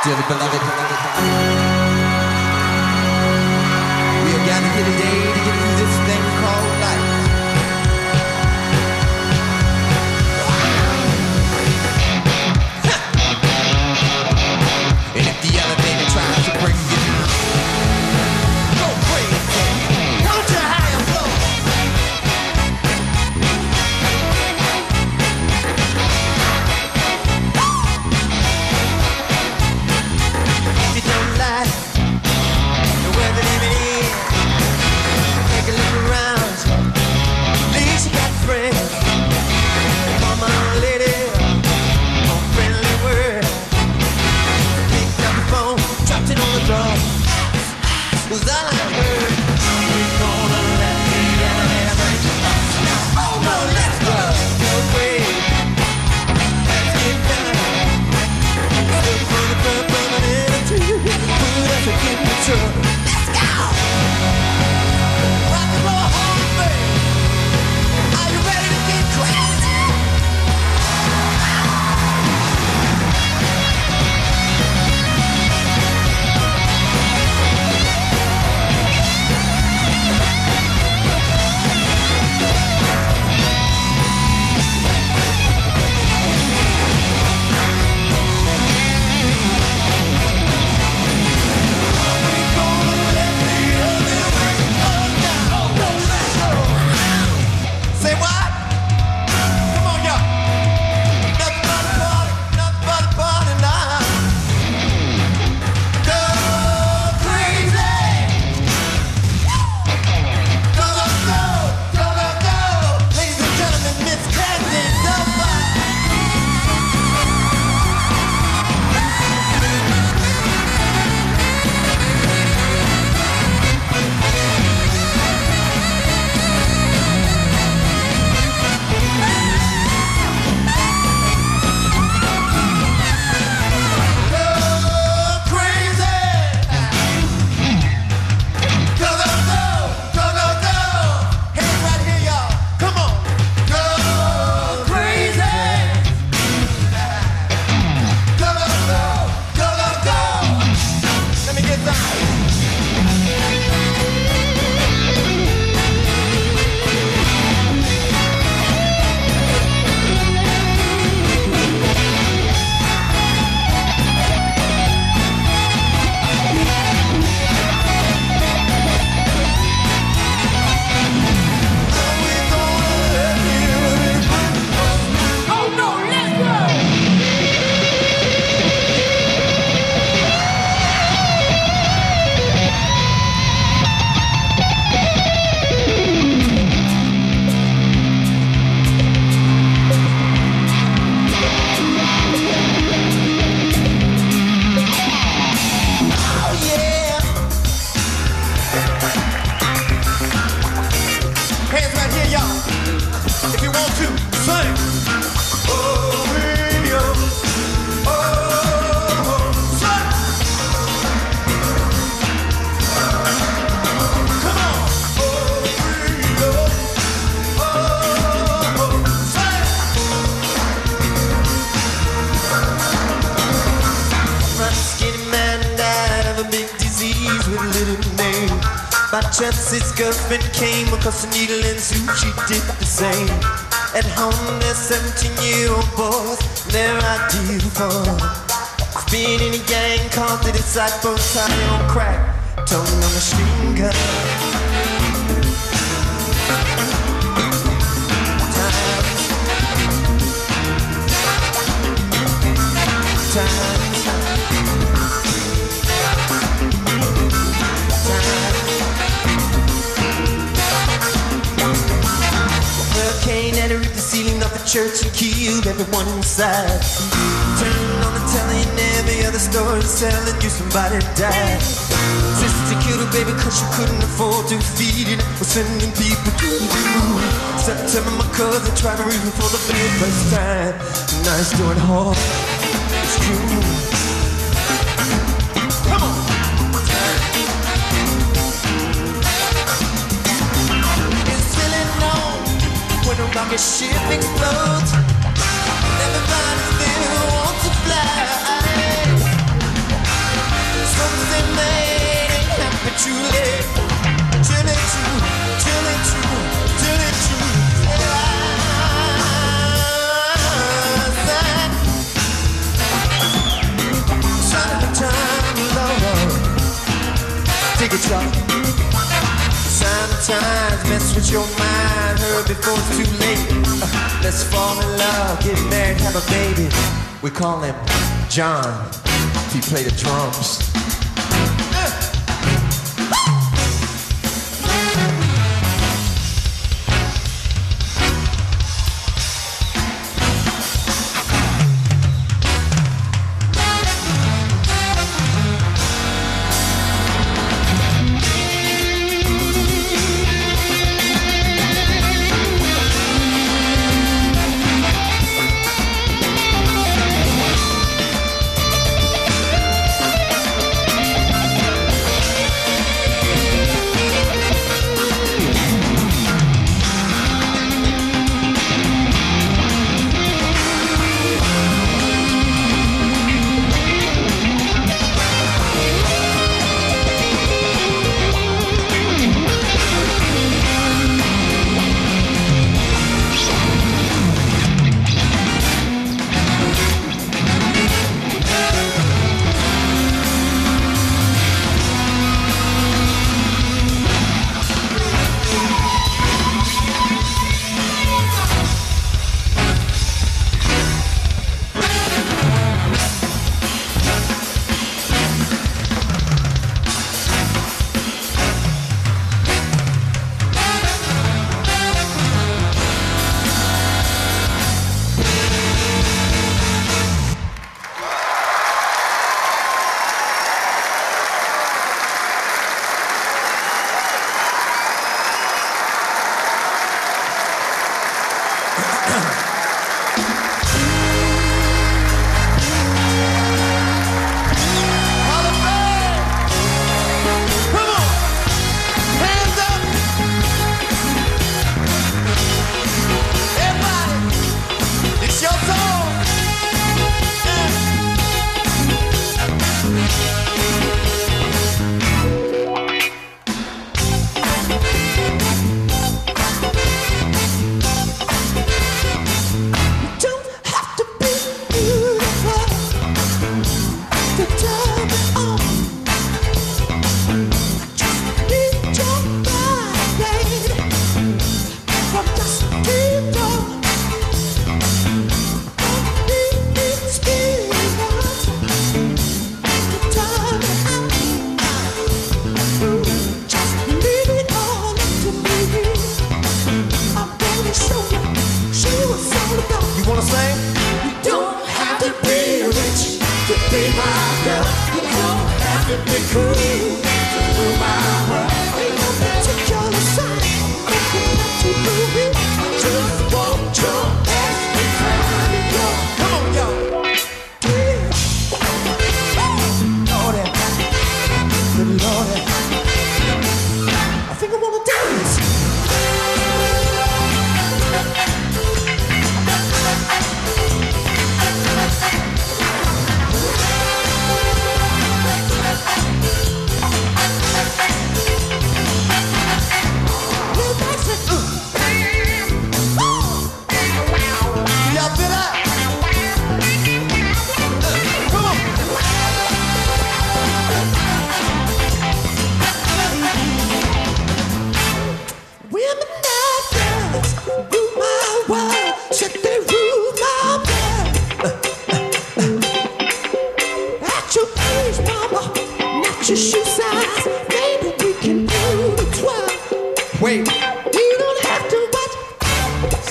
Dearly beloved, we are gathered here today to get through this thing called life. And if the elevator tries to bring you down, go crazy, go to higher floor. If you don't like the weather they made, take a look around. At least you got friends. Mama, lady, more friendly word. Picked up the phone, dropped it on the drawer. Was all I heard. We're gonna let the elevator break us now. Oh no, let's go. Go away. Let's get down. Look for the permanent attitude. Put us in control. Let's go. Rock and roll hall of fame. Are you ready to get crazy? Say what? Come on, y'all. Nothing but a party now. Go crazy. Go, go, go. Go, go, go. Ladies and gentlemen, Miss Candy, somebody. Hands right here, y'all. If you want to, sing. Oh, radio. Oh, sing. Come on. Oh, radio. Oh, sing. My skinny man died of a big disease with a little name. By chance his girlfriend came across a needle and sushi did the same. At home there's 17-year-old boys, they're ideal for being in a gang called the Disciples, high on crack, tongue on a string gun. Time. Hurricane had to rip the ceiling off the church and killed everyone inside. Turn on the telly and every other story telling you somebody died. Sister killed her baby cause she couldn't afford to feed it. Was sending people to the moon. September my cousin tried to read me for the very first time. Now he's doing hard. It's true. Come on. It's really known when a rocket ship explodes. Everybody still wants to fly. dig it, y'all. Sometimes mess with your mind, hurry before it's too late. Let's fall in love, get married, have a baby. We call him John. He played the drums.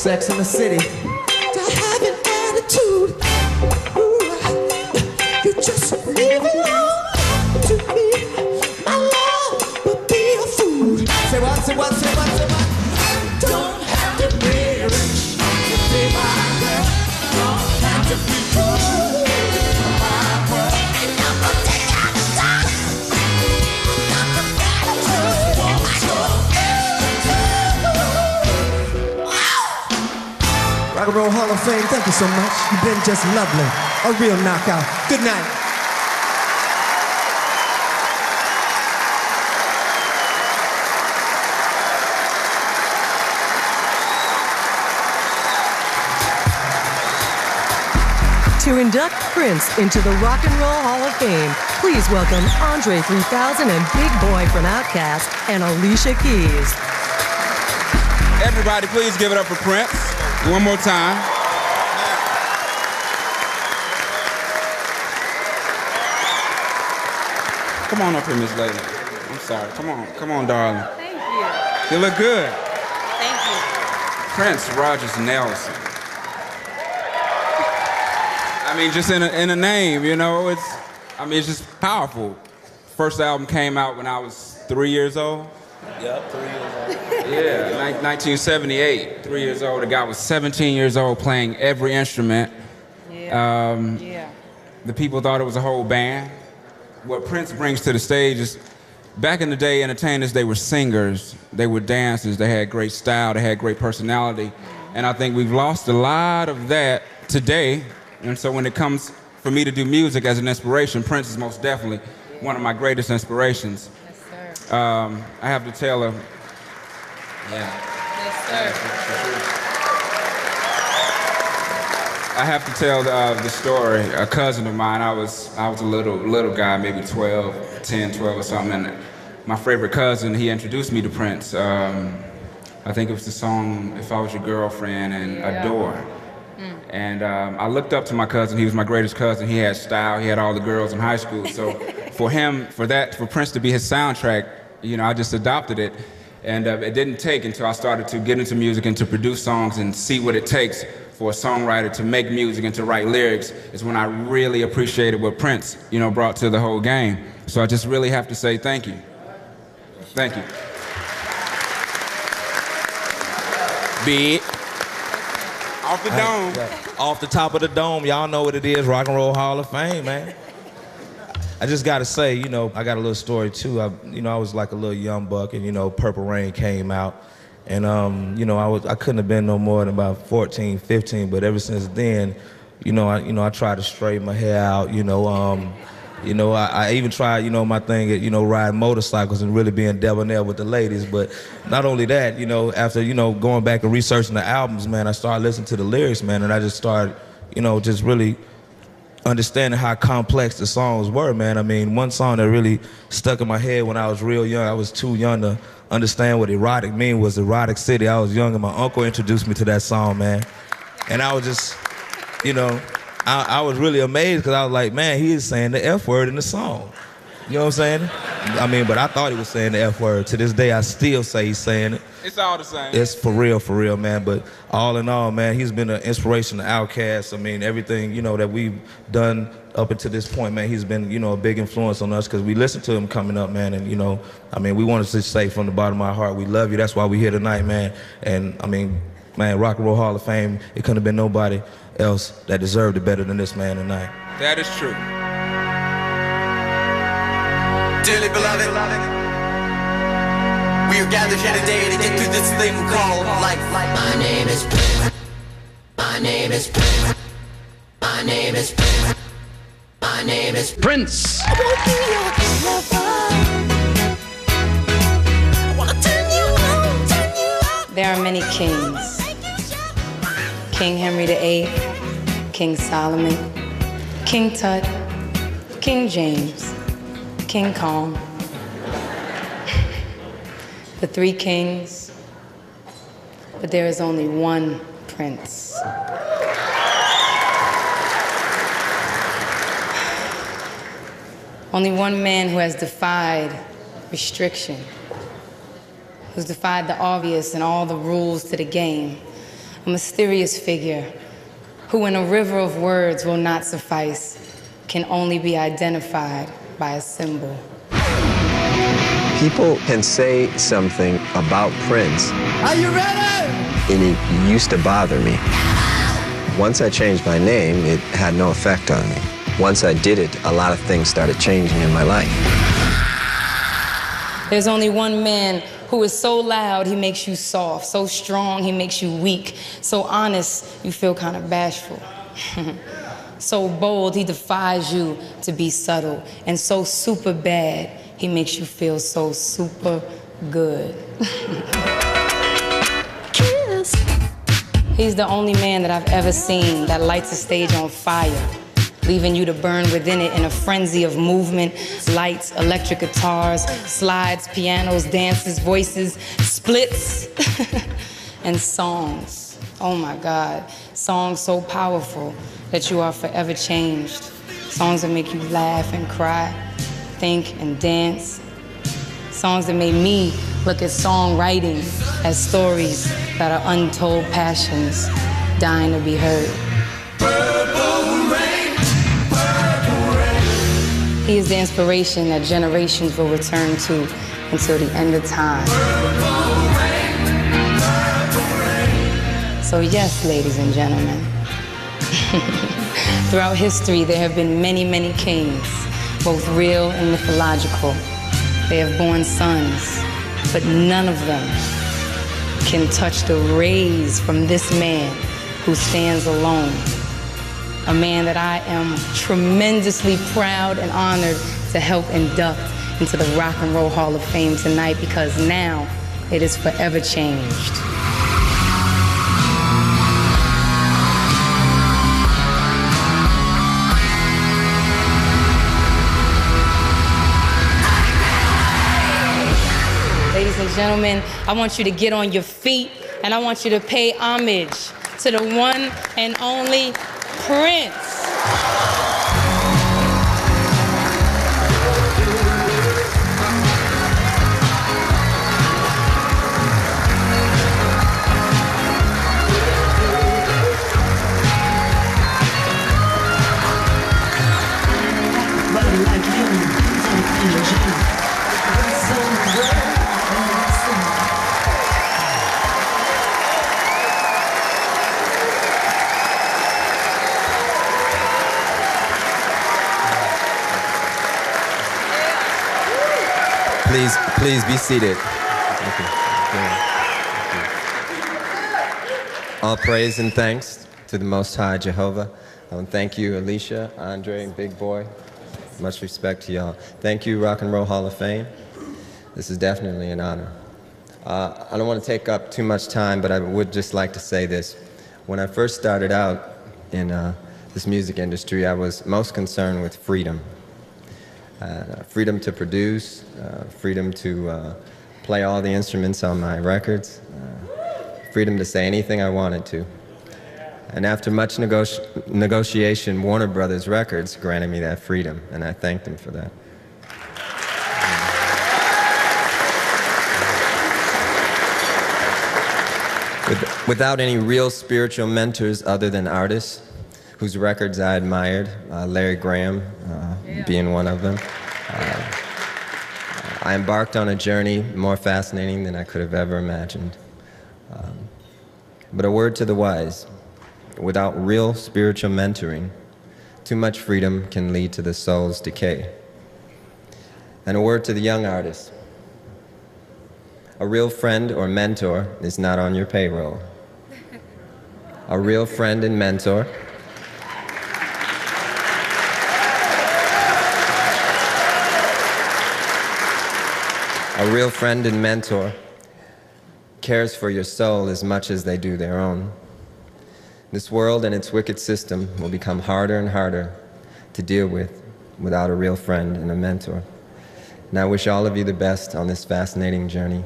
Sex in the City. To have an attitude. Ooh, you just leave it on to me. My love would be a fool. Say what, say what, say what, say what? Don't have to be rich to be my girl. Don't have to be cool to be my world. And I'm gonna take out the time. I'm not the just want your Rock and Roll Hall of Fame, thank you so much. You've been just lovely. A real knockout. Good night. To induct Prince into the Rock and Roll Hall of Fame, please welcome Andre 3000 and Big Boy from Outkast and Alicia Keys. Everybody, please give it up for Prince. One more time. Come on up here, Miss Lady. I'm sorry. Come on, darling. Thank you. You look good. Thank you. Prince Rogers Nelson. I mean, just in a name, you know, it's just powerful. First album came out when I was 3 years old. Yep, 3 years old. Yeah, 1978. 3 years old. The guy was 17 years old playing every instrument. Yeah. The people thought it was a whole band. What Prince brings to the stage is, back in the day, entertainers, they were singers, they were dancers, they had great style, they had great personality. And I think we've lost a lot of that today. And so when it comes for me to do music as an inspiration, Prince is most definitely one of my greatest inspirations. Yes, sir. I have to tell her, Yes, sir. I have to tell the story. A cousin of mine, I was a little guy, maybe 10, 12 or something, and my favorite cousin, he introduced me to Prince. I think it was the song "If I Was Your Girlfriend" and "Adore." And I looked up to my cousin. He was my greatest cousin. He had style. He had all the girls in high school. So for Prince to be his soundtrack, you know, I just adopted it. And it didn't take until I started to get into music and to produce songs and see what it takes for a songwriter to make music and to write lyrics is when I really appreciated what Prince, you know, brought to the whole game. So I just really have to say thank you. Thank you. Big. Off the dome. Off the top of the dome, y'all know what it is, Rock and Roll Hall of Fame, man. I just gotta say, you know, I got a little story too. I was like a little young buck, and you know, Purple Rain came out, and you know, I couldn't have been no more than about 14, 15. But ever since then, I tried to straighten my hair out. I even tried, my thing at, riding motorcycles and really being debonair with the ladies. But not only that, after, going back and researching the albums, man, I started listening to the lyrics, man, and I just started, just really understanding how complex the songs were, man. I mean, one song that really stuck in my head when I was real young, I was too young to understand what erotic mean, was Erotic City. I was young and my uncle introduced me to that song, man. And I was just, I was really amazed because I was like, man, he is saying the F word in the song. You know what I'm saying? I mean, but I thought he was saying the F word. To this day, I still say he's saying it. It's all the same. It's for real, man. But all in all, man, he's been an inspiration to Outkast. I mean, everything, that we've done up until this point, man, he's been, a big influence on us because we listened to him coming up, man. And, we wanted to say from the bottom of our heart, we love you. That's why we're here tonight, man. And, man, Rock and Roll Hall of Fame, it couldn't have been nobody else that deserved it better than this man tonight. That is true. Dearly beloved, we are gathered here today to get through this thing called life. My name is Prince. My name is Prince. My name is Prince. My name is Prince. I wanna be your lover. I wanna turn you on. There are many kings. King Henry VIII, King Solomon, King Tut, King James, King Kong. The three kings, but there is only one prince. Only one man who has defied restriction, who's defied the obvious and all the rules to the game. A mysterious figure who in a river of words will not suffice, can only be identified by a symbol. People can say something about Prince. Are you ready? And it used to bother me. Once I changed my name, it had no effect on me. Once I did it, a lot of things started changing in my life. There's only one man who is so loud, he makes you soft, so strong, he makes you weak, so honest, you feel kind of bashful. So bold, he defies you to be subtle, and so super bad, he makes you feel so super good. Kiss He's the only man that I've ever seen that lights a stage on fire, leaving you to burn within it in a frenzy of movement, lights, electric guitars, slides, pianos, dances, voices, splits, and songs. Oh my God, songs so powerful that you are forever changed. Songs that make you laugh and cry, think and dance. Songs that made me look at songwriting as stories that are untold passions dying to be heard. He is the inspiration that generations will return to until the end of time. So yes, ladies and gentlemen, throughout history there have been many, many kings, both real and mythological. They have borne sons, but none of them can touch the rays from this man who stands alone. A man that I am tremendously proud and honored to help induct into the Rock and Roll Hall of Fame tonight, because now it is forever changed. Ladies and gentlemen, I want you to get on your feet and I want you to pay homage to the one and only Prince. Please be seated. Thank you. All praise and thanks to the Most High Jehovah. Thank you, Alicia, Andre, and Big Boy. Much respect to y'all. Thank you, Rock and Roll Hall of Fame. This is definitely an honor. I don't want to take up too much time, but I would just like to say this. When I first started out in this music industry, I was most concerned with freedom. Freedom to produce, freedom to play all the instruments on my records, freedom to say anything I wanted to. And after much negotiation, Warner Brothers Records granted me that freedom, and I thank them for that. Without any real spiritual mentors other than artists, whose records I admired, Larry Graham being one of them. I embarked on a journey more fascinating than I could have ever imagined. But a word to the wise, without real spiritual mentoring, too much freedom can lead to the soul's decay. And a word to the young artists, a real friend or mentor is not on your payroll. A real friend and mentor cares for your soul as much as they do their own. This world and its wicked system will become harder and harder to deal with without a real friend and a mentor. And I wish all of you the best on this fascinating journey.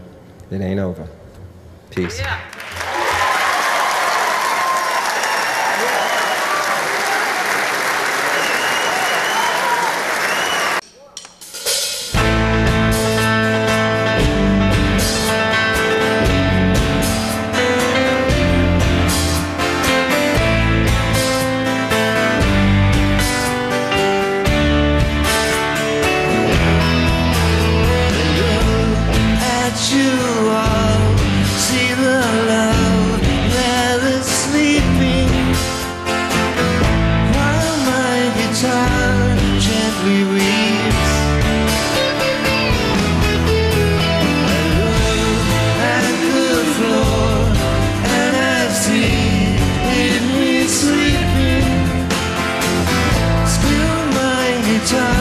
It ain't over. Peace. Yeah. Time